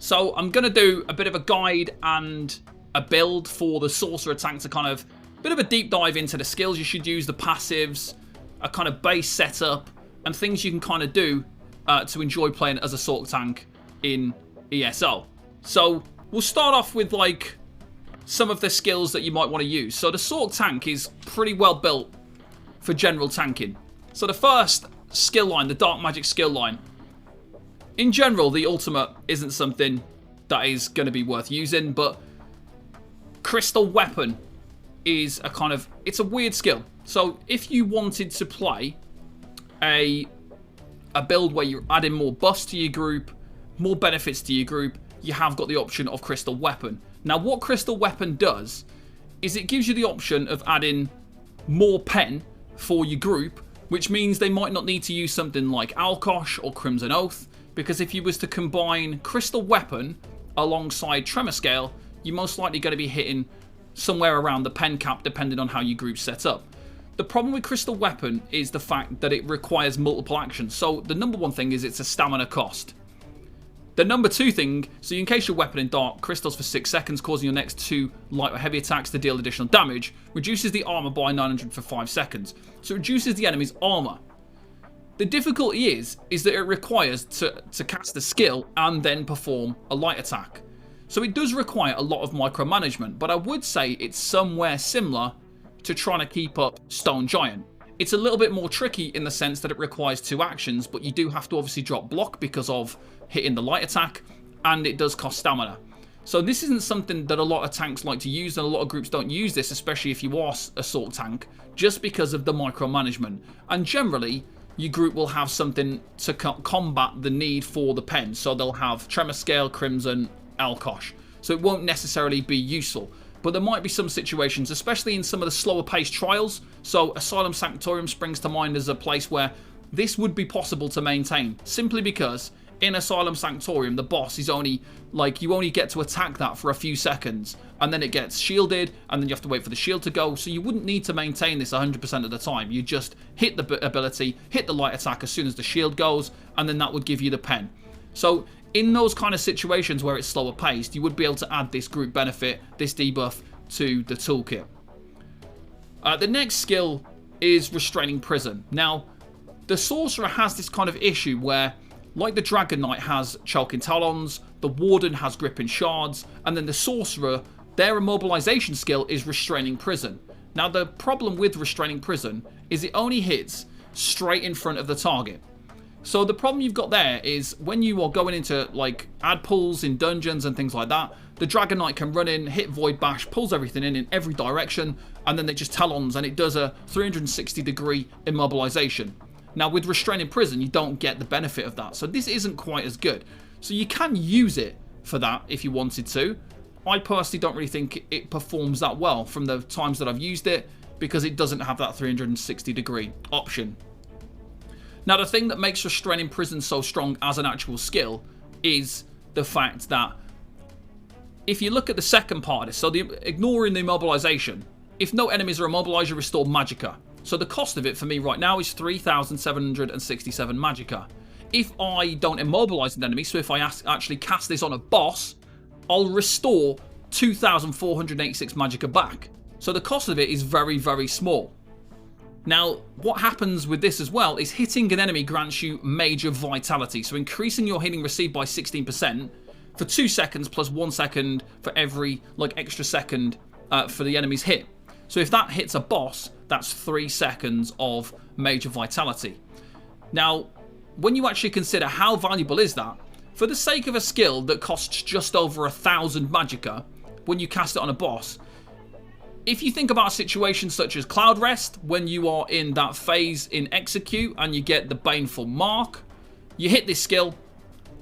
So I'm going to do a bit of a guide and a build for the Sorcerer Tank to kind of, a bit of a deep dive into the skills you should use, the passives, a kind of base setup, and things you can kind of do to enjoy playing as a Sorc Tank in ESO. So we'll start off with like some of the skills that you might want to use. So the Sorc Tank is pretty well built for general tanking. So the first skill line, the Dark Magic skill line. In general, the ultimate isn't something that is going to be worth using, but Crystal Weapon is a kind of, it's a weird skill. So if you wanted to play a build where you're adding more buffs to your group, more benefits to your group, you have got the option of Crystal Weapon. Now what Crystal Weapon does is it gives you the option of adding more pen for your group, which means they might not need to use something like Alkosh or Crimson Oath, because if you was to combine Crystal Weapon alongside Tremor Scale, you're most likely going to be hitting somewhere around the pen cap depending on how your group's set up. The problem with Crystal Weapon is the fact that it requires multiple actions. So the number one thing is it's a stamina cost. The number two thing, so you encase your weapon in dark crystals for 6 seconds, causing your next 2 light or heavy attacks to deal additional damage, reduces the armor by 900 for 5 seconds. So it reduces the enemy's armor. The difficulty is that it requires to cast the skill and then perform a light attack. So it does require a lot of micromanagement, but I would say it's somewhere similar to trying to keep up Stone Giant. It's a little bit more tricky in the sense that it requires 2 actions, but you do have to obviously drop block because of hitting the light attack, and it does cost stamina. So this isn't something that a lot of tanks like to use, and a lot of groups don't use this, especially if you are a Sorc Tank, just because of the micromanagement. And generally, your group will have something to combat the need for the pen. So they'll have Tremor Scale, Crimson, Alkosh. So it won't necessarily be useful. But there might be some situations, especially in some of the slower paced trials. So Asylum Sanctorium springs to mind as a place where this would be possible to maintain, simply because in Asylum Sanctorium the boss is only like, you only get to attack that for a few seconds and then it gets shielded and then you have to wait for the shield to go. So you wouldn't need to maintain this 100% of the time. You just hit the ability, hit the light attack as soon as the shield goes, and then that would give you the pen. So in those kind of situations where it's slower paced, you would be able to add this group benefit, this debuff, to the toolkit. The next skill is Restraining Prison. Now, the Sorcerer has this kind of issue where, like the Dragon Knight has Choking Talons, the Warden has Gripping Shards, and then the Sorcerer, their immobilization skill is Restraining Prison. Now, the problem with Restraining Prison is it only hits straight in front of the target. So the problem you've got there is when you are going into like ad pulls in dungeons and things like that, the Dragon Knight can run in, hit Void Bash, pulls everything in every direction, and then they just Talons and it does a 360-degree immobilization. Now with Restraining Prison, you don't get the benefit of that. So this isn't quite as good. So you can use it for that if you wanted to. I personally don't really think it performs that well from the times that I've used it, because it doesn't have that 360-degree option. Now, the thing that makes Restraining Prison so strong as an actual skill is the fact that if you look at the second part of this, so ignoring the immobilization, if no enemies are immobilized, you restore Magicka. So the cost of it for me right now is 3,767 Magicka. If I don't immobilize an enemy, so if I actually cast this on a boss, I'll restore 2,486 Magicka back. So the cost of it is very, very small. Now, what happens with this as well is hitting an enemy grants you Major Vitality. So increasing your healing received by 16% for 2 seconds plus 1 second for every extra second for the enemy's hit. So if that hits a boss, that's 3 seconds of Major Vitality. Now, when you actually consider how valuable is that, for the sake of a skill that costs just over 1,000 Magicka, when you cast it on a boss, if you think about situations such as Cloud Rest, when you are in that phase in Execute and you get the Baneful Mark, you hit this skill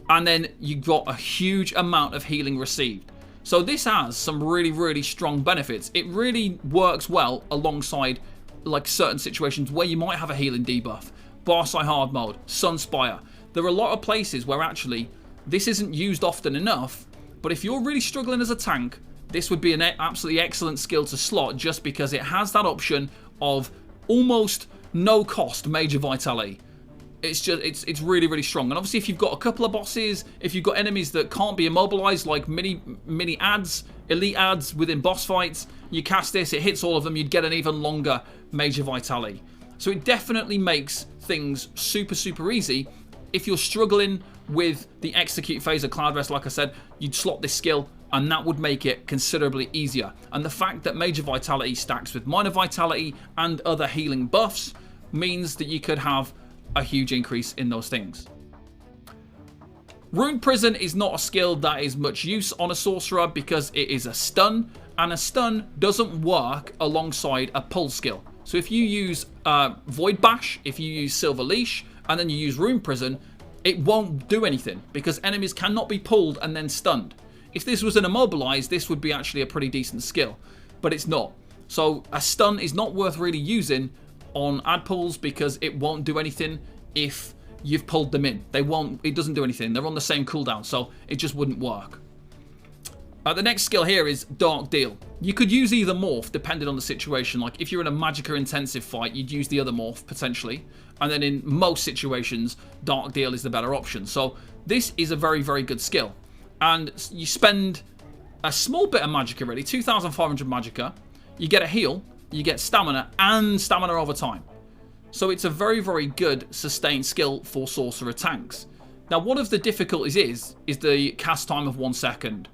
and then you got a huge amount of healing received. So this has some really, really strong benefits. It really works well alongside like certain situations where you might have a healing debuff, Barsai Hard Mode, Sunspire. There are a lot of places where actually this isn't used often enough, but if you're really struggling as a tank, this would be an absolutely excellent skill to slot just because it has that option of almost no cost Major Vitality. it's really, really strong. And obviously if you've got a couple of bosses, if you've got enemies that can't be immobilized, like mini ads, elite ads within boss fights, you cast this, it hits all of them, you'd get an even longer Major Vitality. So it definitely makes things super, super easy. If you're struggling with the execute phase of Cloud Rest, like I said, you'd slot this skill and that would make it considerably easier. And the fact that Major Vitality stacks with Minor Vitality and other healing buffs means that you could have a huge increase in those things. Rune Prison is not a skill that is much use on a sorcerer because it is a stun, and a stun doesn't work alongside a pull skill. So if you use Void Bash, if you use Silver Leash, and then you use Rune Prison, it won't do anything because enemies cannot be pulled and then stunned. If this was an immobilized, this would be actually a pretty decent skill, but it's not. So a stun is not worth really using on ad pulls because it won't do anything if you've pulled them in. It doesn't do anything. They're on the same cooldown, so it just wouldn't work. The next skill here is Dark Deal. You could use either morph depending on the situation. Like if you're in a Magicka intensive fight, you'd use the other morph potentially. And then in most situations, Dark Deal is the better option. So this is a very, very good skill. And you spend a small bit of Magicka really, 2,500 Magicka. You get a heal, you get stamina, and stamina over time. So it's a very, very good sustained skill for Sorcerer Tanks. Now, one of the difficulties is the cast time of 1 second.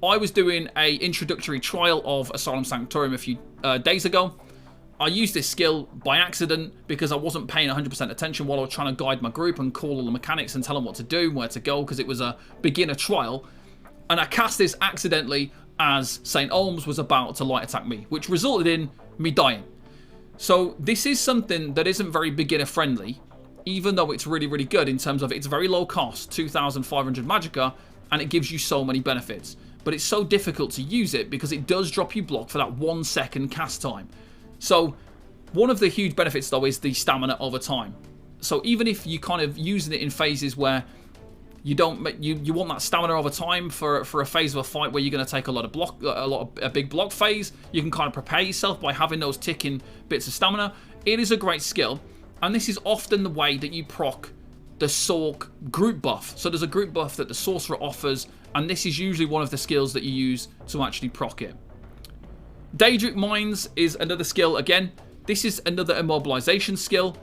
I was doing a introductory trial of Asylum Sanctorum a few days ago. I used this skill by accident because I wasn't paying 100% attention while I was trying to guide my group and call all the mechanics and tell them what to do, where to go, because it was a beginner trial. And I cast this accidentally as St. Olms was about to light attack me, which resulted in me dying. So this is something that isn't very beginner friendly, even though it's really, really good in terms of it's very low cost, 2,500 Magicka, and it gives you so many benefits. But it's so difficult to use it because it does drop you block for that 1 second cast time. So one of the huge benefits though is the stamina over time. So even if you kind of using it in phases where you don't, you want that stamina over time for a phase of a fight where you're going to take a lot of a big block phase, you can kind of prepare yourself by having those ticking bits of stamina. It is a great skill, and this is often the way that you proc the Sorc group buff. So there's a group buff that the Sorcerer offers, and this is usually one of the skills that you use to actually proc it. DAEDRIC Mines is another skill. Again, this is another immobilization skill.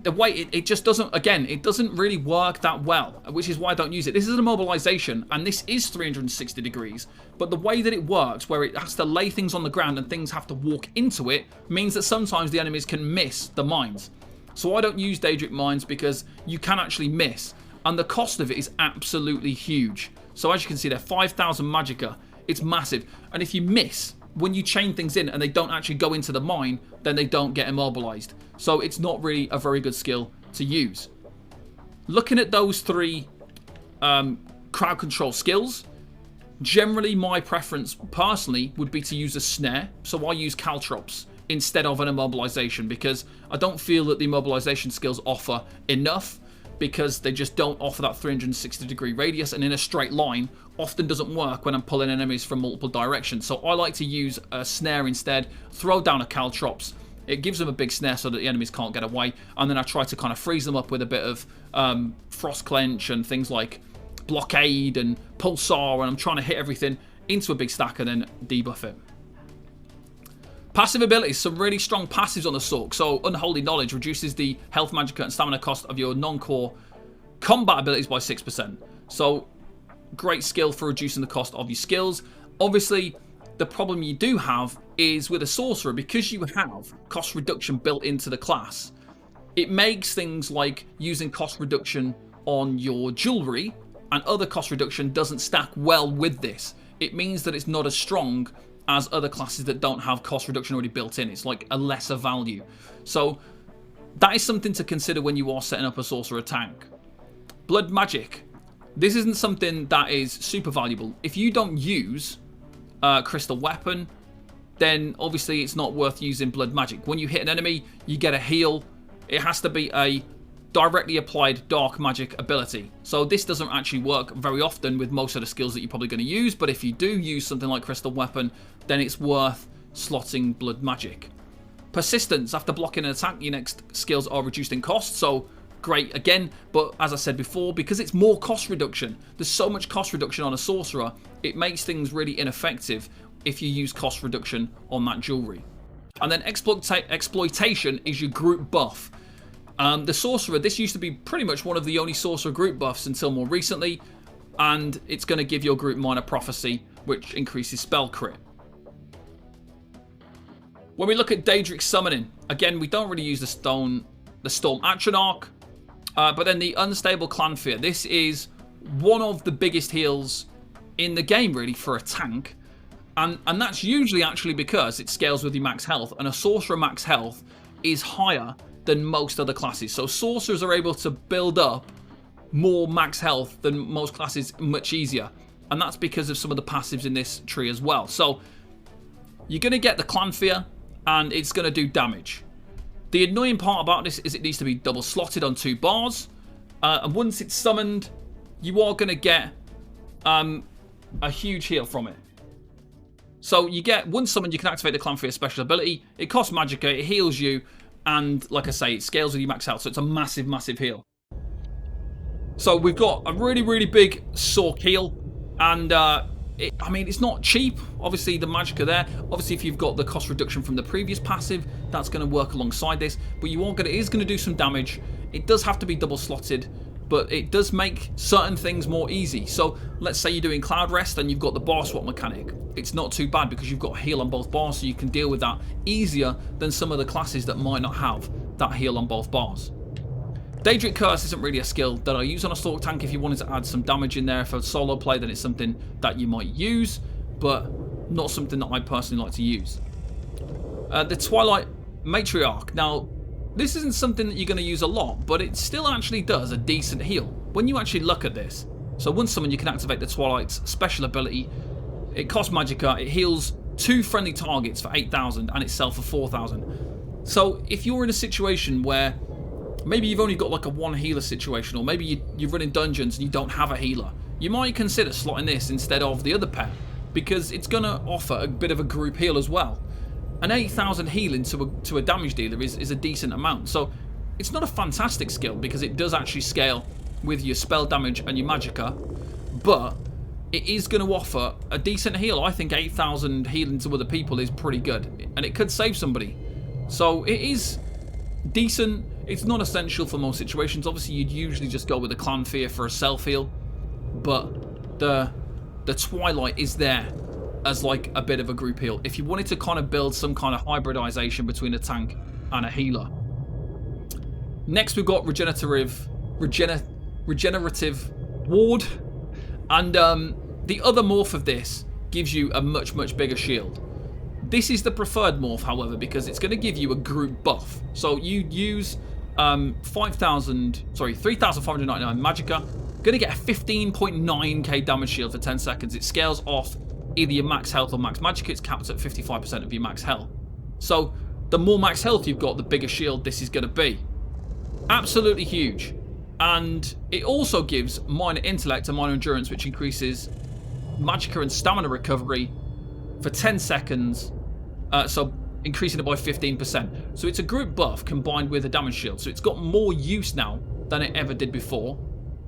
The way it just doesn't, again, it doesn't really work that well, which is why I don't use it. This is an immobilization, and this is 360 degrees, but the way that it works, where it has to lay things on the ground and things have to walk into it, means that sometimes the enemies can miss the mines. So I don't use DAEDRIC Mines because you can actually miss, and the cost of it is absolutely huge. So as you can see there, 5,000 Magicka, it's massive, and if you miss, when you chain things in and they don't actually go into the mine, then they don't get immobilized. So it's not really a very good skill to use. Looking at those three crowd control skills, generally my preference personally would be to use a snare. So I use caltrops instead of an immobilization because I don't feel that the immobilization skills offer enough, because they just don't offer that 360 degree radius, and in a straight line often doesn't work when I'm pulling enemies from multiple directions. So I like to use a snare instead, throw down a caltrops. It gives them a big snare so that the enemies can't get away, and then I try to kind of freeze them up with a bit of frost clench and things like blockade and pulsar, and I'm trying to hit everything into a big stack and then debuff it. Passive abilities, some really strong passives on the Sorc. So Unholy Knowledge reduces the health, Magicka, and stamina cost of your non-core combat abilities by 6%. So great skill for reducing the cost of your skills. Obviously, the problem you do have is with a sorcerer, because you have cost reduction built into the class, it makes things like using cost reduction on your jewelry and other cost reduction doesn't stack well with this. It means that it's not as strong as other classes that don't have cost reduction already built in. It's like a lesser value. So that is something to consider when you are setting up a Sorcerer Tank. Blood Magic. This isn't something that is super valuable. If you don't use Crystal Weapon, then obviously it's not worth using Blood Magic. When you hit an enemy, you get a heal. It has to be a directly applied dark magic ability. So this doesn't actually work very often with most of the skills that you're probably going to use, but if you do use something like Crystal Weapon, then it's worth slotting Blood Magic. Persistence. After blocking an attack, your next skills are reduced in cost, so great again, but as I said before, because it's more cost reduction, there's so much cost reduction on a sorcerer, it makes things really ineffective if you use cost reduction on that jewelry. And then exploitation is your group buff. The sorcerer, this used to be pretty much one of the only sorcerer group buffs until more recently, and it's going to give your group minor prophecy, which increases spell crit. When we look at DAEDRIC summoning, again, we don't really use the Storm Atronach, but then the Unstable Clan Fear. This is one of the biggest heals in the game, really, for a tank. And that's usually actually because it scales with your max health, and a sorcerer max health is higher than most other classes. So sorcerers are able to build up more max health than most classes much easier. And that's because of some of the passives in this tree as well. So you're going to get the Clan Fear, and it's going to do damage. The annoying part about this is it needs to be double slotted on 2 bars. And once it's summoned, you are going to get a huge heal from it. So you get, once summoned, you can activate the Clan Fear special ability. It costs magicka, it heals you, and like I say, it scales with your max health. So it's a massive, massive heal. So we've got a really, really big Sorc heal. And I mean, it's not cheap. Obviously, the magicka there. Obviously, if you've got the cost reduction from the previous passive, that's going to work alongside this. But it is going to do some damage. It does have to be double slotted, but it does make certain things more easy. So let's say you're doing Cloud Rest and you've got the bar swap mechanic. It's not too bad because you've got a heal on both bars, so you can deal with that easier than some of the classes that might not have that heal on both bars. DAEDRIC Curse isn't really a skill that I use on a Sorc Tank. If you wanted to add some damage in there for solo play, then it's something that you might use, but not something that I personally like to use. The Twilight Matriarch. Now, this isn't something that you're going to use a lot, but it still actually does a decent heal when you actually look at this. So once summoned, you can activate the Twilight's special ability. It costs magicka, it heals 2 friendly targets for 8,000 and itself for 4,000. So if you're in a situation where maybe you've only got like a 1 healer situation, or maybe you're running dungeons and you don't have a healer, you might consider slotting this instead of the other pet, because it's going to offer a bit of a group heal as well. An 8,000 healing to a damage dealer is a decent amount. So it's not a fantastic skill because it does actually scale with your spell damage and your magicka, but it is going to offer a decent heal. I think 8,000 healing to other people is pretty good, and it could save somebody. So it is decent. It's not essential for most situations. Obviously, you'd usually just go with the Clan Fear for a self-heal, but the Twilight is there as like a bit of a group heal if you wanted to kind of build some kind of hybridization between a tank and a healer. Next, we've got regenerative ward, and the other morph of this gives you a much bigger shield. This is the preferred morph, however, because it's going to give you a group buff. So you use 3,599 magicka, going to get a 15.9k damage shield for 10 seconds. It scales off either your max health or max magicka. It's capped at 55% of your max health. So the more max health you've got, the bigger shield this is going to be. Absolutely huge. And it also gives minor intellect and minor endurance, which increases magicka and stamina recovery for 10 seconds. So increasing it by 15%. So it's a group buff combined with a damage shield. So it's got more use now than it ever did before,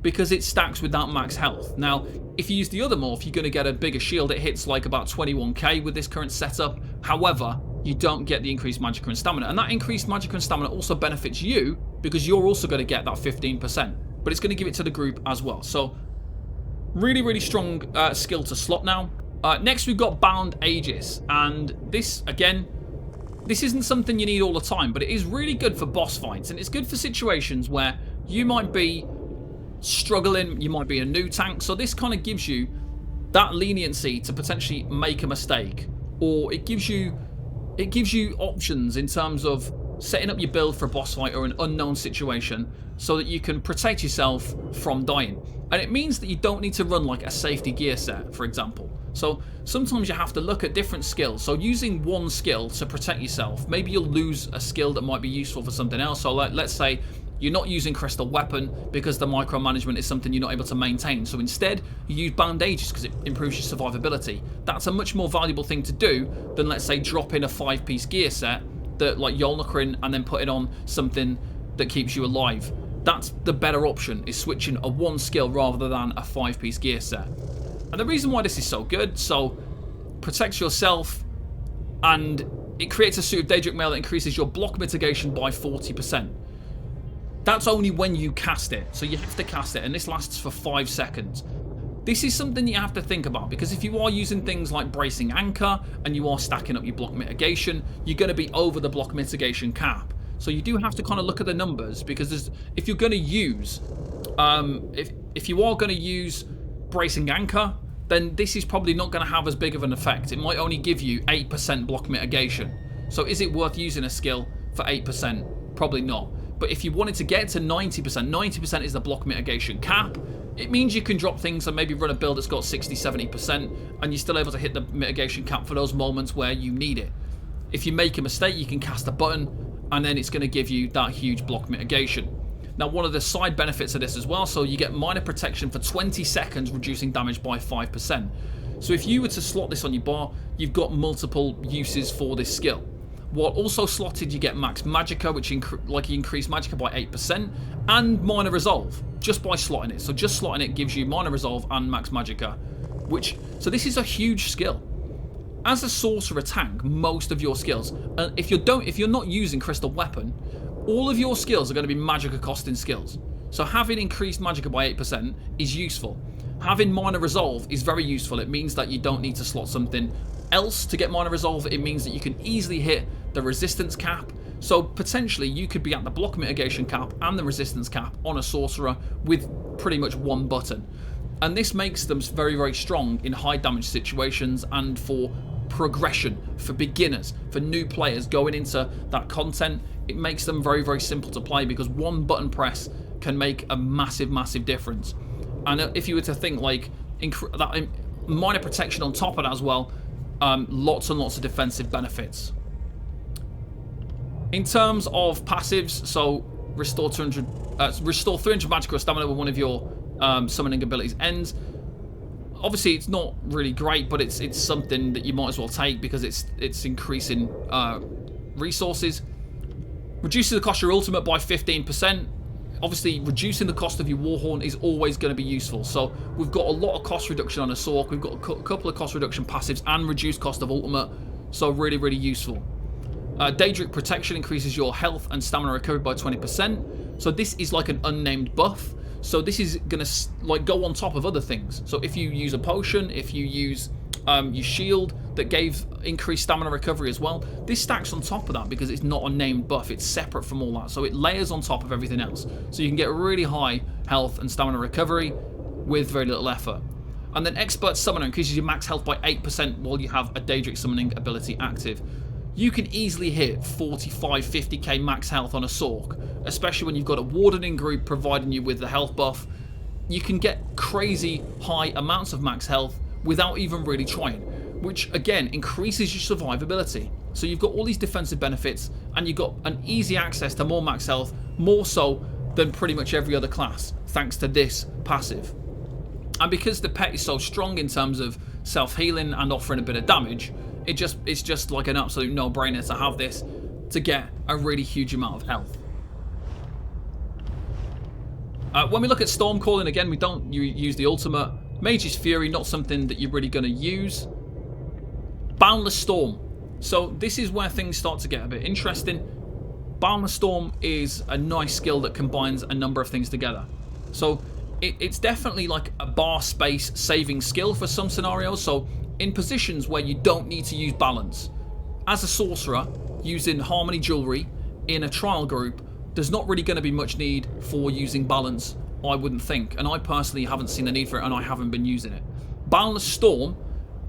because it stacks with that max health. Now, if you use the other morph, you're going to get a bigger shield. It hits like about 21k with this current setup. However, you don't get the increased magicka and stamina. And that increased magicka and stamina also benefits you, because you're also going to get that 15%. But it's going to give it to the group as well. So, really strong skill to slot now. Next, we've got Bound Aegis. And this, again, this isn't something you need all the time, but it is really good for boss fights. And it's good for situations where you might be struggling, you might be a new tank. So this kind of gives you that leniency to potentially make a mistake, or it gives you options in terms of setting up your build for a boss fight or an unknown situation so that you can protect yourself from dying. And it means that you don't need to run like a safety gear set, for example. So sometimes you have to look at different skills. So using one skill to protect yourself, maybe you'll lose a skill that might be useful for something else. So let's say you're not using Crystal Weapon because the micromanagement is something you're not able to maintain. So instead, you use Bound Aegis because it improves your survivability. That's a much more valuable thing to do than, let's say, drop in a 5-piece gear set that like Yolnakrin and then put it on something that keeps you alive. that's the better option, is switching a 1 skill rather than a 5-piece gear set. And the reason why this is so good, so protects yourself, and it creates a suit of Daedric mail that increases your block mitigation by 40%. That's only when you cast it, so you have to cast it, and this lasts for 5 seconds. This is something you have to think about, because if you are using things like Bracing Anchor and you are stacking up your block mitigation, you're going to be over the block mitigation cap. So you do have to kind of look at the numbers, because if you're going to use, if you are going to use Bracing Anchor, then this is probably not going to have as big of an effect. It might only give you 8% block mitigation. So is it worth using a skill for 8%? Probably not. But if you wanted to get to 90%, 90% is the block mitigation cap. It means you can drop things and maybe run a build that's got 60, 70%, and you're still able to hit the mitigation cap for those moments where you need it. If you make a mistake, you can cast a button, and then it's going to give you that huge block mitigation. Now, one of the side benefits of this as well, so you get minor protection for 20 seconds, reducing damage by 5%. So if you were to slot this on your bar, you've got multiple uses for this skill. While also slotted, you get max magicka, which you increase magicka by 8%, and minor resolve, just by slotting it. So just slotting it gives you minor resolve and max magicka, so this is a huge skill. As a Sorcerer Tank, most of your skills, if you're not using Crystal Weapon, all of your skills are going to be magicka costing skills. So having increased magicka by 8% is useful. Having minor resolve is very useful. It means that you don't need to slot something else to get minor resolve. It means that you can easily hit the resistance cap. So potentially you could be at the block mitigation cap and the resistance cap on a sorcerer with pretty much one button. And this makes them very, very strong in high damage situations and for progression, for beginners, for new players going into that content. It makes them very, very simple to play, because one button press can make a massive, massive difference. And if you were to think like that minor protection on top of that as well, lots and lots of defensive benefits. In terms of passives, so restore 300 magical stamina when one of your summoning abilities ends. Obviously, it's not really great, but it's something that you might as well take, because it's increasing resources. Reduces the cost of your ultimate by 15%. Obviously, reducing the cost of your Warhorn is always going to be useful. So we've got a lot of cost reduction on a Sorc. We've got a couple of cost reduction passives and reduced cost of ultimate. So really, really useful. DAEDRIC protection increases your health and stamina recovery by 20%. So this is like an unnamed buff. So this is going to like go on top of other things. So if you use a potion, if you use your shield that gave increased stamina recovery as well, this stacks on top of that because it's not a named buff. It's separate from all that. So it layers on top of everything else. So you can get really high health and stamina recovery with very little effort. And then Expert Summoner increases your max health by 8% while you have a DAEDRIC summoning ability active. You can easily hit 45, 50k max health on a Sorc, especially when you've got a Wardening group providing you with the health buff. You can get crazy high amounts of max health without even really trying, which again increases your survivability. So you've got all these defensive benefits, and you've got an easy access to more max health, more so than pretty much every other class, thanks to this passive. And because the pet is so strong in terms of self-healing and offering a bit of damage, it's just like an absolute no-brainer to have this to get a really huge amount of health. When we look at Storm Calling, again, we don't use the ultimate. Mage's Fury, not something that you're really going to use. Boundless Storm. So this is where things start to get a bit interesting. Boundless Storm is a nice skill that combines a number of things together. So it's definitely like a bar space saving skill for some scenarios. So in positions where you don't need to use balance, as a sorcerer, using Harmony Jewelry in a trial group, there's not really going to be much need for using balance, I wouldn't think. And I personally haven't seen the need for it, and I haven't been using it. Boundless Storm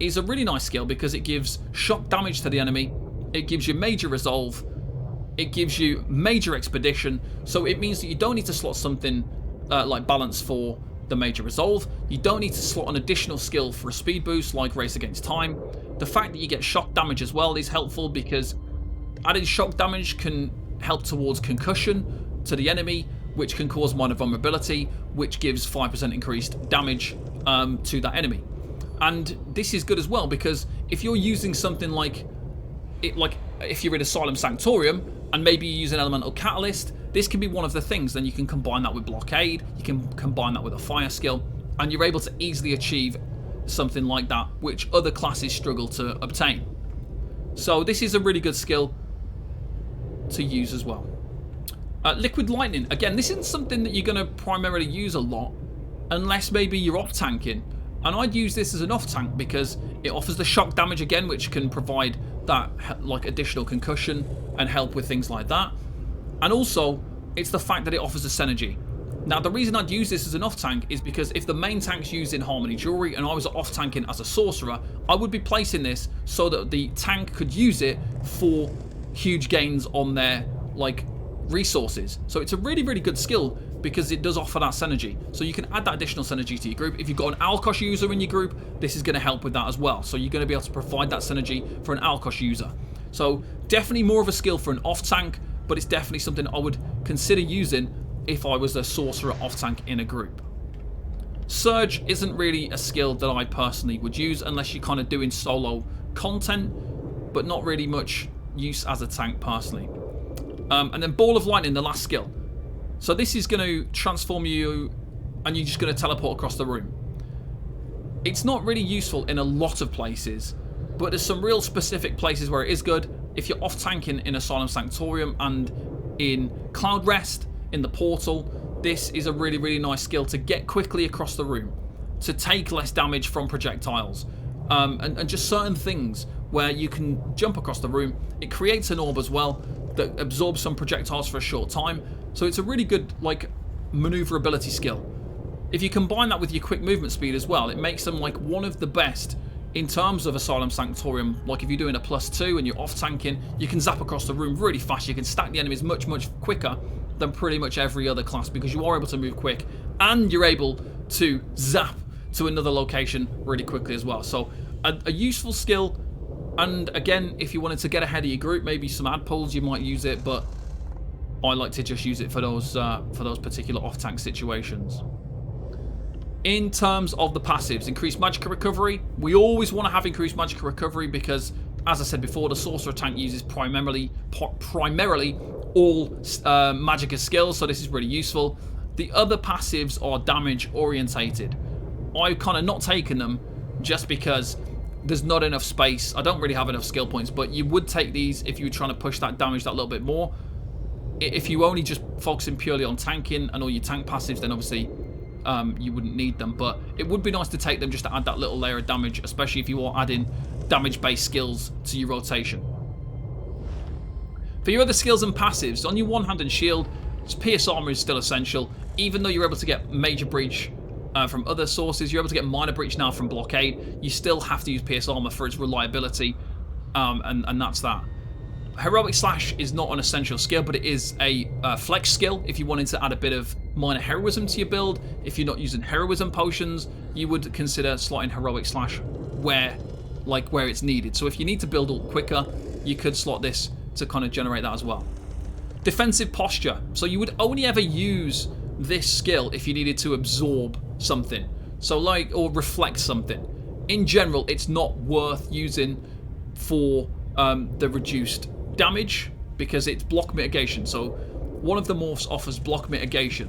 is a really nice skill because it gives shock damage to the enemy, it gives you major resolve, it gives you major expedition, so it means that you don't need to slot something like balance for the major resolve. You don't need to slot an additional skill for a speed boost like Race Against Time. The fact that you get shock damage as well is helpful because adding shock damage can help towards concussion to the enemy, which can cause minor vulnerability, which gives 5% increased damage to that enemy. And this is good as well because if you're using something like if you're in Asylum Sanctorium and maybe you use an elemental catalyst, this can be one of the things. Then you can combine that with blockade, you can combine that with a fire skill, and you're able to easily achieve something like that, which other classes struggle to obtain. So this is a really good skill to use as well. Liquid Lightning, again, this isn't something that you're going to primarily use a lot unless maybe you're off tanking, and I'd use this as an off tank because it offers the shock damage again, which can provide that like additional concussion and help with things like that. And also it's the fact that it offers a synergy. Now the reason I'd use this as an off tank is because if the main tank's used in Harmony Jewelry and I was off tanking as a sorcerer, I would be placing this so that the tank could use it for huge gains on their like resources. So it's a really, really good skill because it does offer that synergy. So you can add that additional synergy to your group. If you've got an Alkosh user in your group, this is going to help with that as well. So you're going to be able to provide that synergy for an Alkosh user. So definitely more of a skill for an off tank, but it's definitely something I would consider using if I was a sorcerer off tank in a group. Surge isn't really a skill that I personally would use unless you're kind of doing solo content, but not really much use as a tank personally. And then Ball of Lightning, the last skill. So this is going to transform you and you're just going to teleport across the room. It's not really useful in a lot of places, but there's some real specific places where it is good. If you're off tanking in Asylum Sanctorium and in Cloud Rest, in the portal, this is a really, really nice skill to get quickly across the room, to take less damage from projectiles, and just certain things where you can jump across the room. It creates an orb as well that absorbs some projectiles for a short time, so it's a really good like maneuverability skill. If you combine that with your quick movement speed as well, it makes them like one of the best in terms of Asylum Sanctorium. Like if you're doing a +2 and you're off tanking, you can zap across the room really fast. You can stack the enemies much, much quicker than pretty much every other class because you are able to move quick and you're able to zap to another location really quickly as well. So a useful skill. And again, if you wanted to get ahead of your group, maybe some ad pulls, you might use it, but I like to just use it for those particular off-tank situations. In terms of the passives, increased magic recovery. We always want to have increased magic recovery because, as I said before, the Sorcerer Tank uses primarily all magicka skills, so this is really useful. The other passives are damage orientated. I've kind of not taken them just because there's not enough space. I don't really have enough skill points, but you would take these if you were trying to push that damage that little bit more. If you only just focusing purely on tanking and all your tank passives, then obviously you wouldn't need them, but it would be nice to take them just to add that little layer of damage, especially if you are adding damage-based skills to your rotation. For your other skills and passives, on your one-hand and shield, Pierce Armor is still essential. Even though you're able to get Major Breach from other sources, you're able to get Minor Breach now from Blockade, you still have to use Pierce Armor for its reliability, and that's that. Heroic Slash is not an essential skill, but it is a flex skill. If you wanted to add a bit of minor heroism to your build, if you're not using heroism potions, you would consider slotting Heroic Slash where it's needed. So if you need to build up quicker, you could slot this to kind of generate that as well. Defensive Posture. So you would only ever use this skill if you needed to absorb something. So or reflect something. In general, it's not worth using for the reduced damage because it's block mitigation. So one of the morphs offers block mitigation.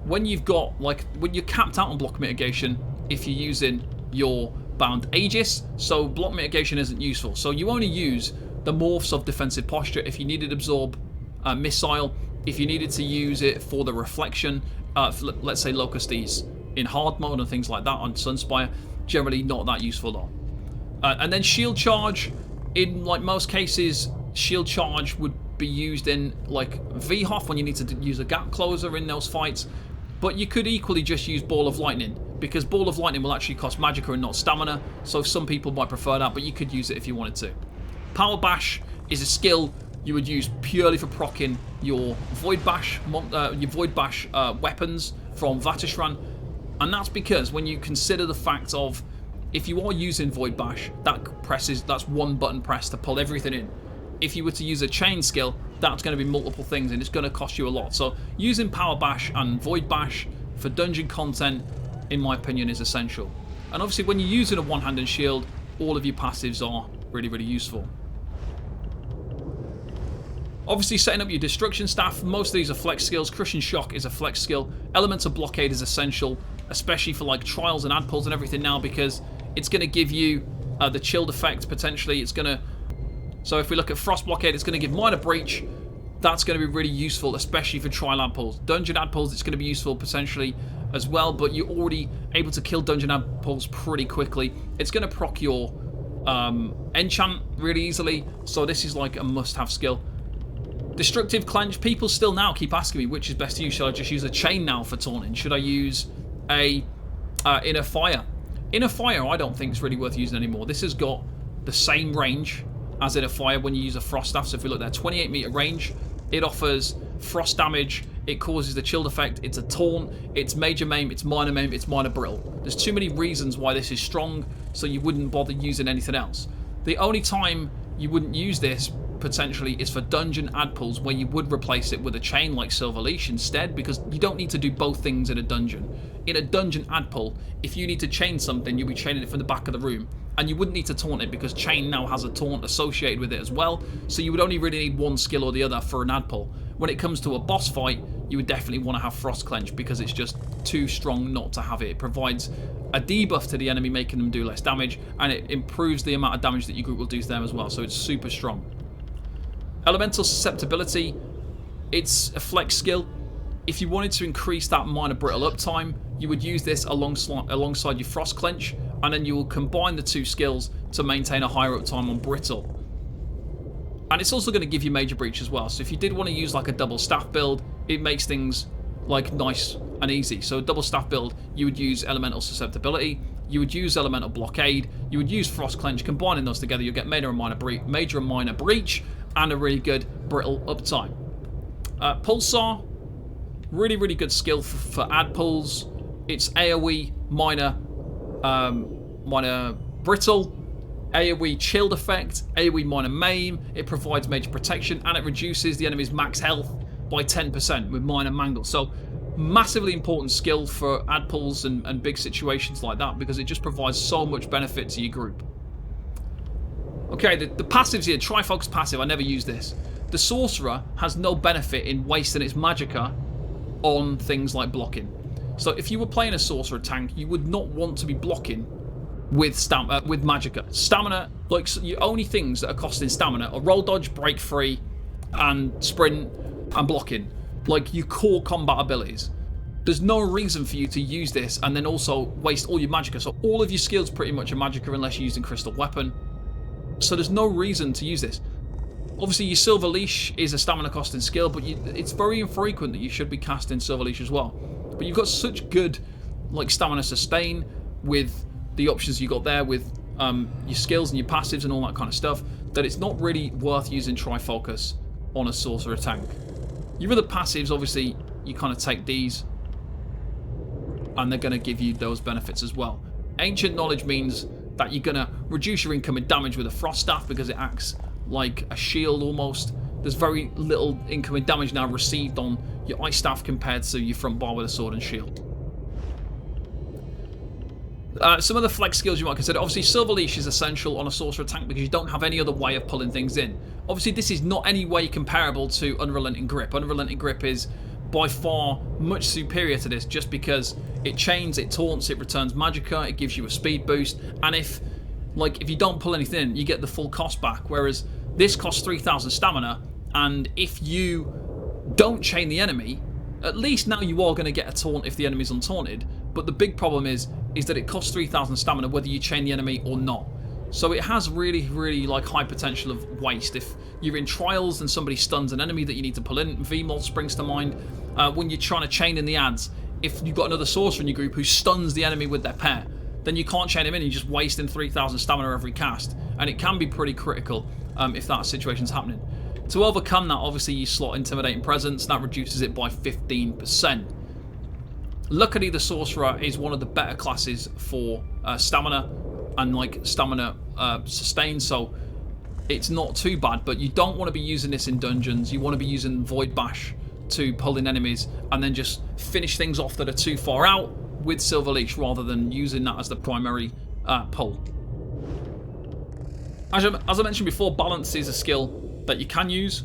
When you've got when you're capped out on block mitigation, if you're using your bound Aegis, so block mitigation isn't useful. So you only use the morphs of Defensive Posture if you needed absorb missile, if you needed to use it for the reflection, let's say Locustes in hard mode and things like that on Sunspire. Generally not that useful though. And then Shield Charge. In most cases, Shield Charge would be used in VHOF when you need to use a gap closer in those fights. But you could equally just use Ball of Lightning, because Ball of Lightning will actually cost Magicka and not Stamina. So some people might prefer that, but you could use it if you wanted to. Power Bash is a skill you would use purely for proccing your Void Bash weapons from Vatishran. And that's because when you consider the fact of, if you are using Void Bash, that's one button press to pull everything in. If you were to use a chain skill, that's going to be multiple things and it's going to cost you a lot. So using Power Bash and Void Bash for dungeon content, in my opinion, is essential. And obviously when you're using a one-handed shield, all of your passives are really, really useful. Obviously, setting up your destruction staff, most of these are flex skills. Crushing shock is a flex skill. Elemental blockade is essential, especially for like trials and ad pulls and everything now, because it's going to give you the chilled effect potentially. It's going to, so if we look at frost blockade, it's going to give minor breach. That's going to be really useful, especially for trial ad pulls. Dungeon ad pulls, it's going to be useful potentially as well, but you're already able to kill dungeon ad pulls pretty quickly. It's going to proc your enchant really easily, so this is like a must-have skill. Destructive clench, people still now keep asking me which is best to use. Should I just use a chain now for taunting? Should I use a inner fire? Inner fire I don't think is really worth using anymore. This has got the same range as inner fire when you use a frost staff. So if we look there, 28 meter range, it offers frost damage, it causes the chilled effect, it's a taunt, it's major maim, it's minor brittle. There's too many reasons why this is strong, so you wouldn't bother using anything else. The only time you wouldn't use this potentially is for dungeon ad pulls, where you would replace it with a chain like Silver Leash instead, because you don't need to do both things in a dungeon. In a dungeon ad pull, if you need to chain something, you'll be chaining it from the back of the room, and you wouldn't need to taunt it because chain now has a taunt associated with it as well, so you would only really need one skill or the other for an ad pull. When it comes to a boss fight, you would definitely want to have Frost Clench because it's just too strong not to have it. It provides a debuff to the enemy, making them do less damage, and it improves the amount of damage that your group will do to them as well, so it's super strong. Elemental susceptibility, it's a flex skill. If you wanted to increase that minor brittle uptime, you would use this alongside your Frost Clench, and then you will combine the two skills to maintain a higher uptime on brittle. And it's also going to give you major breach as well. So if you did want to use like a double staff build, it makes things like nice and easy. So a double staff build, you would use elemental susceptibility, you would use elemental blockade, you would use Frost Clench. Combining those together, you'll get major and minor breach, and a really good brittle uptime. Pulsar, really good skill for ad pulls. It's AoE minor brittle, AoE chilled effect, AoE minor maim. It provides major protection, and it reduces the enemy's max health by 10% with minor mangle. So massively important skill for ad pulls and big situations like that, because it just provides so much benefit to your group. Okay, the passives here, Trifocus passive, I never use this. The Sorcerer has no benefit in wasting its magicka on things like blocking. So if you were playing a Sorcerer Tank, you would not want to be blocking with magicka. Stamina, like your only things that are costing stamina are roll dodge, break free, and sprint and blocking. Like your core combat abilities. There's no reason for you to use this and then also waste all your magicka. So all of your skills pretty much are magicka unless you're using Crystal Weapon. So there's no reason to use this. Obviously your Silver Leash is a stamina costing skill, but it's very infrequent that you should be casting Silver Leash as well. But you've got such good like stamina sustain with the options you got there with your skills and your passives and all that kind of stuff, that it's not really worth using Trifocus on a Sorcerer Tank. Your other passives, obviously, you kind of take these and they're going to give you those benefits as well. Ancient Knowledge means that you're going to reduce your incoming damage with a Frost Staff because it acts like a shield almost. There's very little incoming damage now received on your Ice Staff compared to your front bar with a sword and shield. Some of the flex skills you might consider. Obviously, Silver Leash is essential on a Sorcerer Tank because you don't have any other way of pulling things in. Obviously, this is not any way comparable to Unrelenting Grip. Unrelenting Grip is by far much superior to this just because it chains, it taunts, it returns magicka, it gives you a speed boost, and if you don't pull anything in, you get the full cost back, whereas this costs 3,000 stamina, and if you don't chain the enemy, at least now you are going to get a taunt if the enemy's untaunted, but the big problem is that it costs 3,000 stamina whether you chain the enemy or not. So it has really like high potential of waste. If you're in trials and somebody stuns an enemy that you need to pull in, VMOD springs to mind. When you're trying to chain in the ads, if you've got another sorcerer in your group who stuns the enemy with their pair, then you can't chain him in, you're just wasting 3,000 stamina every cast. And it can be pretty critical if that situation's happening. To overcome that, obviously you slot Intimidating Presence, that reduces it by 15%. Luckily, the Sorcerer is one of the better classes for stamina and like stamina sustain, so it's not too bad, but you don't want to be using this in dungeons. You want to be using Void Bash to pull in enemies and then just finish things off that are too far out with Silver Leash rather than using that as the primary pull. As I mentioned before, balance is a skill that you can use.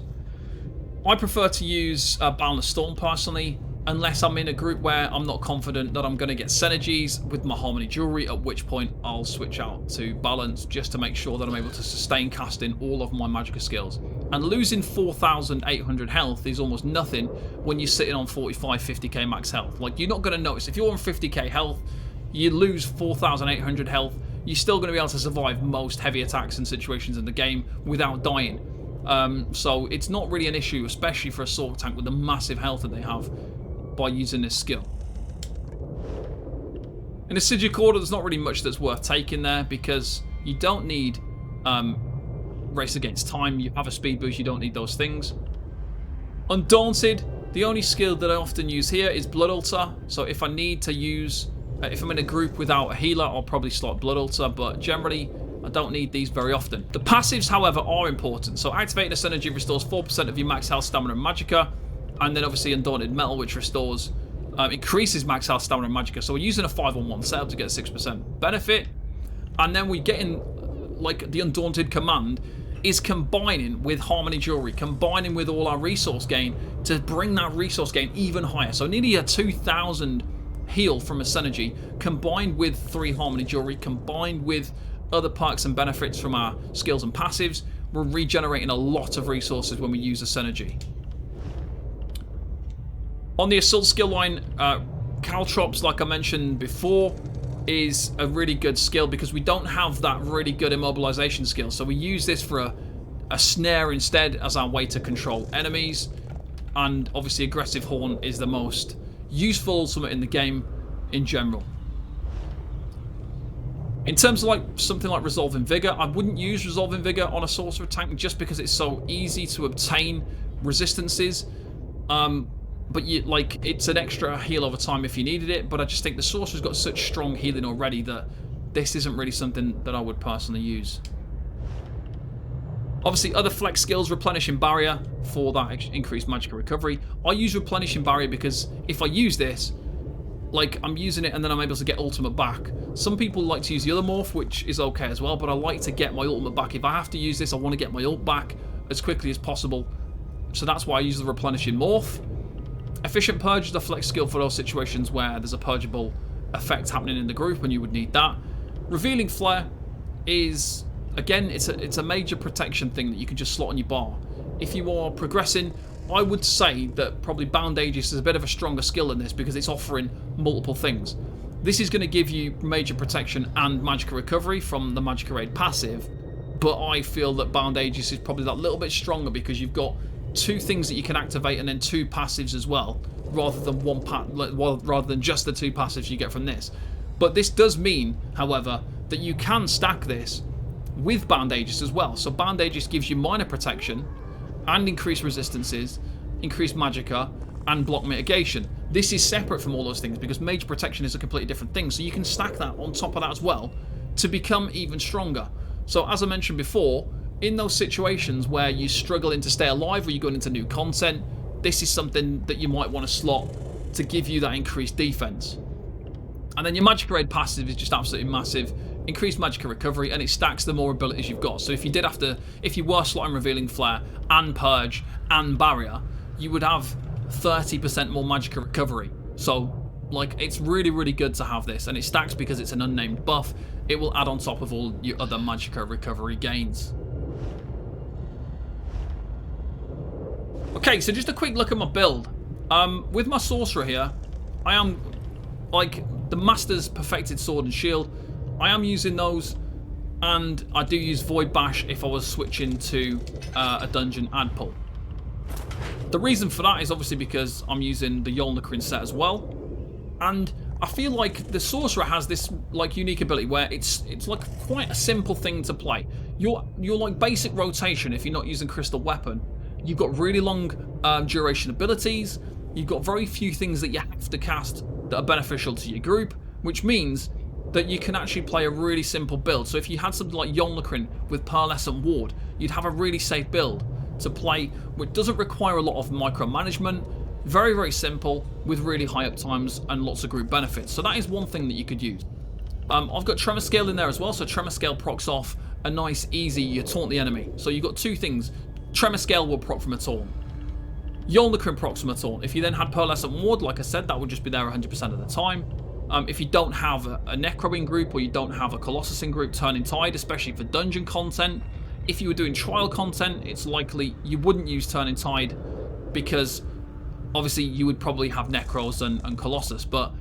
I prefer to use Boundless Storm personally, unless I'm in a group where I'm not confident that I'm going to get synergies with my Harmony Jewelry, at which point I'll switch out to Balance just to make sure that I'm able to sustain casting all of my Magicka skills. And losing 4,800 health is almost nothing when you're sitting on 45, 50k max health. Like, you're not going to notice. If you're on 50k health, you lose 4,800 health, you're still going to be able to survive most heavy attacks and situations in the game without dying. So it's not really an issue, especially for a Sorc Tank with the massive health that they have, by using this skill. In a Sigil Order, there's not really much that's worth taking there because you don't need Race Against Time. You have a speed boost, you don't need those things. Undaunted, the only skill that I often use here is Blood Altar. So if I need to use, if I'm in a group without a healer, I'll probably slot Blood Altar, but generally I don't need these very often. The passives, however, are important. So activating a synergy restores 4% of your max health, stamina, and magicka. And then obviously Undaunted Metal, which restores, increases max health, stamina, and magicka. So we're using a 5-on-1 setup to get a 6% benefit. And then we get in, like, the Undaunted command is combining with Harmony Jewelry, combining with all our resource gain to bring that resource gain even higher. So nearly a 2,000 heal from a synergy, combined with 3 Harmony Jewelry, combined with other perks and benefits from our skills and passives. We're regenerating a lot of resources when we use a synergy. On the Assault skill line, Caltrops, like I mentioned before, is a really good skill because we don't have that really good immobilization skill. So we use this for a snare instead as our way to control enemies. And obviously Aggressive Horn is the most useful ultimate in the game in general. In terms of like something like Resolving Vigor, I wouldn't use Resolving Vigor on a Sorcerer Tank just because it's so easy to obtain resistances. But it's an extra heal over time if you needed it. But I just think the Sorcerer's got such strong healing already that this isn't really something that I would personally use. Obviously, other flex skills, Replenishing Barrier for that increased magical recovery. I use Replenishing Barrier because if I use this, like, I'm using it and then I'm able to get ultimate back. Some people like to use the other morph, which is okay as well, but I like to get my ultimate back. If I have to use this, I want to get my ult back as quickly as possible. So that's why I use the Replenishing Morph. Efficient Purge is a flex skill for those situations where there's a purgeable effect happening in the group and you would need that. Revealing Flare is, again, it's a major protection thing that you can just slot on your bar. If you are progressing, I would say that probably Bound Aegis is a bit of a stronger skill than this because it's offering multiple things. This is going to give you major protection and magical recovery from the Magicka passive, but I feel that Bound Aegis is probably that little bit stronger because you've got 2 things that you can activate and then 2 passives as well, rather than rather than just the 2 passives you get from this. But this does mean, however, that you can stack this with Bound Aegis as well. So Bound Aegis gives you minor protection and increased resistances, increased magicka, and block mitigation. This is separate from all those things because major protection is a completely different thing. So you can stack that on top of that as well to become even stronger. So as I mentioned before, in those situations where you're struggling to stay alive or you're going into new content, this is something that you might want to slot to give you that increased defense. And then your Magicka passive is just absolutely massive. Increased Magicka recovery, and it stacks the more abilities you've got. So if you were slotting Revealing Flare and Purge and Barrier, you would have 30% more Magicka recovery. So, like, it's really, really good to have this, and it stacks because it's an unnamed buff. It will add on top of all your other Magicka recovery gains. Okay, so just a quick look at my build. With my Sorcerer here, I am, like, the Master's Perfected Sword and Shield. I am using those, and I do use Void Bash if I was switching to a dungeon ad pull. The reason for that is obviously because I'm using the Yolnahkrin set as well, and I feel like the Sorcerer has this like unique ability where it's like quite a simple thing to play. Your like basic rotation, if you're not using Crystal Weapon, you've got really long duration abilities. You've got very few things that you have to cast that are beneficial to your group, which means that you can actually play a really simple build. So if you had something like Yolnahkrin with Pearlescent Ward, you'd have a really safe build to play, which doesn't require a lot of micromanagement. Very, very simple with really high uptimes and lots of group benefits. So that is one thing that you could use. I've got Tremor Scale in there as well. So Tremor Scale procs off a nice, easy, you taunt the enemy. So you've got 2 things. Tremor Scale will proc from a taunt. Yolndakin Proxima Taunt. If you then had Pearlescent Ward, like I said, that would just be there 100% of the time. If you don't have a Necro in group, or you don't have a Colossus in group, Turning Tide, especially for dungeon content. If you were doing trial content, it's likely you wouldn't use Turning Tide, because obviously you would probably have Necros and Colossus. But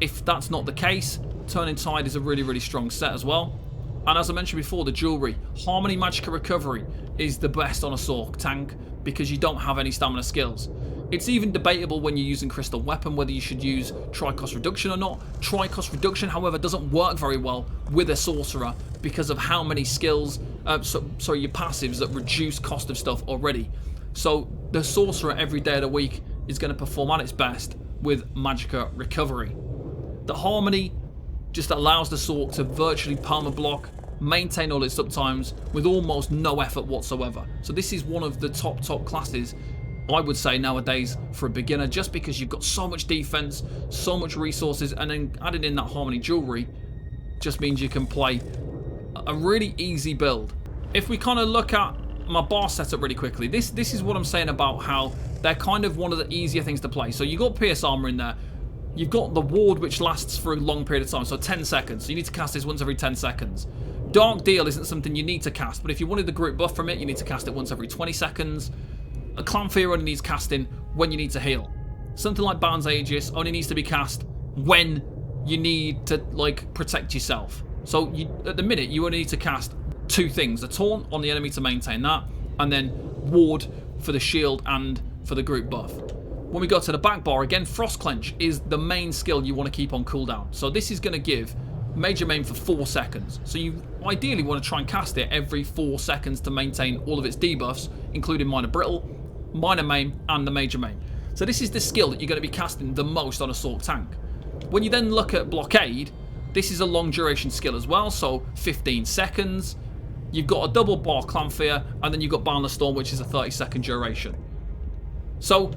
if that's not the case, Turning Tide is a really, really strong set as well. And as I mentioned before, the jewelry, Harmony Magicka Recovery is the best on a Sorc Tank, because you don't have any stamina skills. It's even debatable when you're using Crystal Weapon whether you should use Tri-Cost Reduction or not. Tri-Cost Reduction, however, doesn't work very well with a Sorcerer because of how many skills, sorry, your passives that reduce cost of stuff already. So the Sorcerer every day of the week is going to perform at its best with Magicka Recovery. The Harmony just allows the Sorc to virtually palm block, maintain all its uptimes with almost no effort whatsoever. So this is one of the top classes, I would say, nowadays for a beginner, just because you've got so much defense, so much resources, and then adding in that Harmony jewelry just means you can play a really easy build. If we kind of look at my bar setup really quickly, this is what I'm saying about how they're kind of one of the easier things to play. So you've got Pierce Armor in there. You've got the ward, which lasts for a long period of time, so 10 seconds. So you need to cast this once every 10 seconds. Dark Deal isn't something you need to cast, but if you wanted the group buff from it, you need to cast it once every 20 seconds. A Clan Fear only needs casting when you need to heal. Something like Baron's Aegis only needs to be cast when you need to, like, protect yourself. So at the minute, you only need to cast two things. The Taunt on the enemy to maintain that, and then Ward for the shield and for the group buff. When we go to the back bar, again, Frost Clench is the main skill you want to keep on cooldown. So this is going to give Major Maim for 4 seconds. So you ideally want to try and cast it every 4 seconds to maintain all of its debuffs, including Minor Brittle, Minor Maim, and the Major Maim. So this is the skill that you're going to be casting the most on a Sorc Tank. When you then look at Blockade, this is a long duration skill as well, so 15 seconds. You've got a double bar Clan Fear, and then you've got Boundless Storm, which is a 30-second duration. So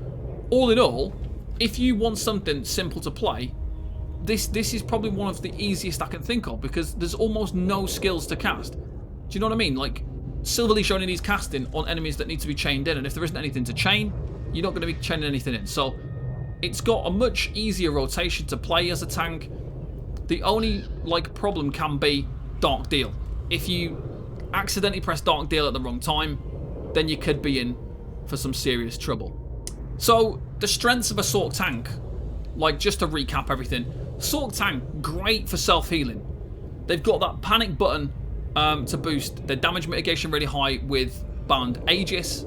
all in all, if you want something simple to play, this is probably one of the easiest I can think of, because there's almost no skills to cast. Do you know what I mean? Like, Silver Leash only needs casting on enemies that need to be chained in, and if there isn't anything to chain, you're not going to be chaining anything in. So it's got a much easier rotation to play as a tank. The only, like, problem can be Dark Deal. If you accidentally press Dark Deal at the wrong time, then you could be in for some serious trouble. So the strengths of a Sorc Tank, like, just to recap everything, Sorc Tank, great for self-healing. They've got that panic button to boost their damage mitigation really high with Bound Aegis.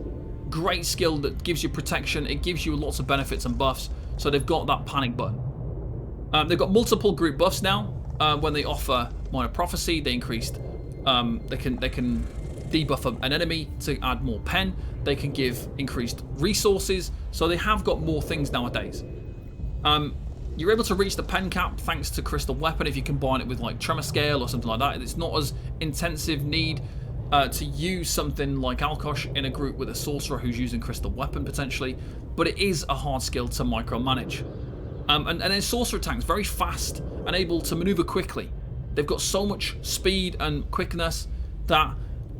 Great skill that gives you protection. It gives you lots of benefits and buffs. So they've got that panic button. They've got multiple group buffs now. When they offer Minor Prophecy, they increased. They can debuff an enemy to add more pen. They can give increased resources. So they have got more things nowadays. You're able to reach the pen cap thanks to Crystal Weapon if you combine it with, like, Tremor Scale or something like that. It's not as intensive need to use something like Alkosh in a group with a Sorcerer who's using Crystal Weapon potentially, but it is a hard skill to micromanage. And then Sorcerer Tanks, very fast and able to maneuver quickly. They've got so much speed and quickness that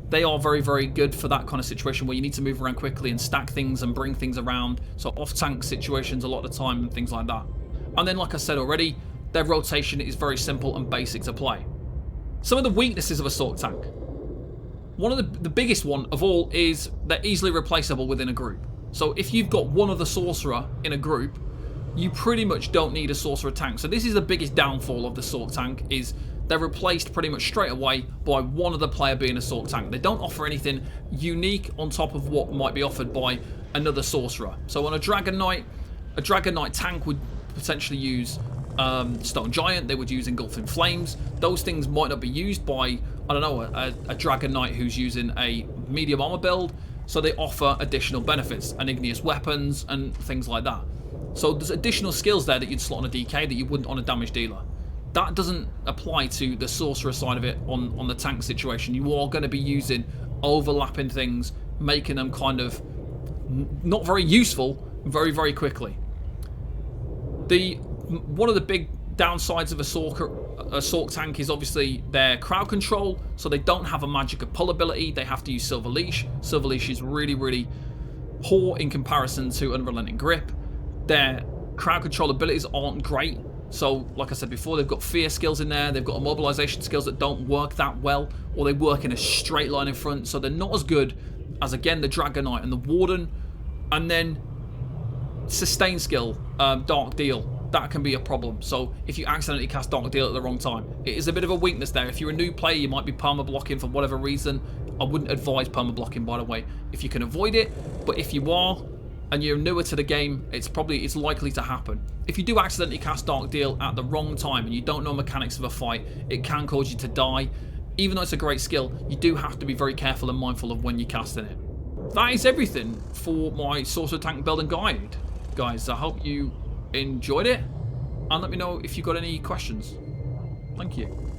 they are very, very good for that kind of situation where you need to move around quickly and stack things and bring things around. So off-tank situations a lot of the time and things like that. And then, like I said already, their rotation is very simple and basic to play. Some of the weaknesses of a Sorc Tank. One of the biggest one of all is they're easily replaceable within a group. So if you've got one other Sorcerer in a group, you pretty much don't need a Sorcerer Tank. So this is the biggest downfall of the Sorc Tank, is they're replaced pretty much straight away by one other player being a Sorc Tank. They don't offer anything unique on top of what might be offered by another Sorcerer. So on a Dragon Knight tank would potentially use Stone Giant. They would use Engulfing Flames. Those things might not be used by, I don't know, a Dragon Knight who's using a medium armor build. So they offer additional benefits and igneous weapons and things like that. So there's additional skills there that you'd slot on a DK that you wouldn't on a damage dealer. That doesn't apply to the Sorcerer side of it on the tank situation. You are going to be using overlapping things, making them kind of not very useful very, very quickly. One of the big downsides of a Sorc Tank is obviously their crowd control. So they don't have a Magicka pull ability. They have to use Silver Leash. Silver Leash is really, really poor in comparison to Unrelenting Grip. Their crowd control abilities aren't great. So, like I said before, they've got fear skills in there. They've got immobilization skills that don't work that well, or they work in a straight line in front. So they're not as good as, again, the Dragon Knight and the Warden. And then sustain skill, Dark Deal. That can be a problem. So if you accidentally cast Dark Deal at the wrong time, it is a bit of a weakness there. If you're a new player, you might be perma blocking for whatever reason. I wouldn't advise perma blocking, by the way, if you can avoid it. But if you are, and you're newer to the game, it's likely to happen. If you do accidentally cast Dark Deal at the wrong time and you don't know mechanics of a fight, it can cause you to die. Even though it's a great skill, you do have to be very careful and mindful of when you're casting it. That is everything for my Sorcerer Tank build and guide. Guys, I hope you enjoyed it, and let me know if you've got any questions. Thank you.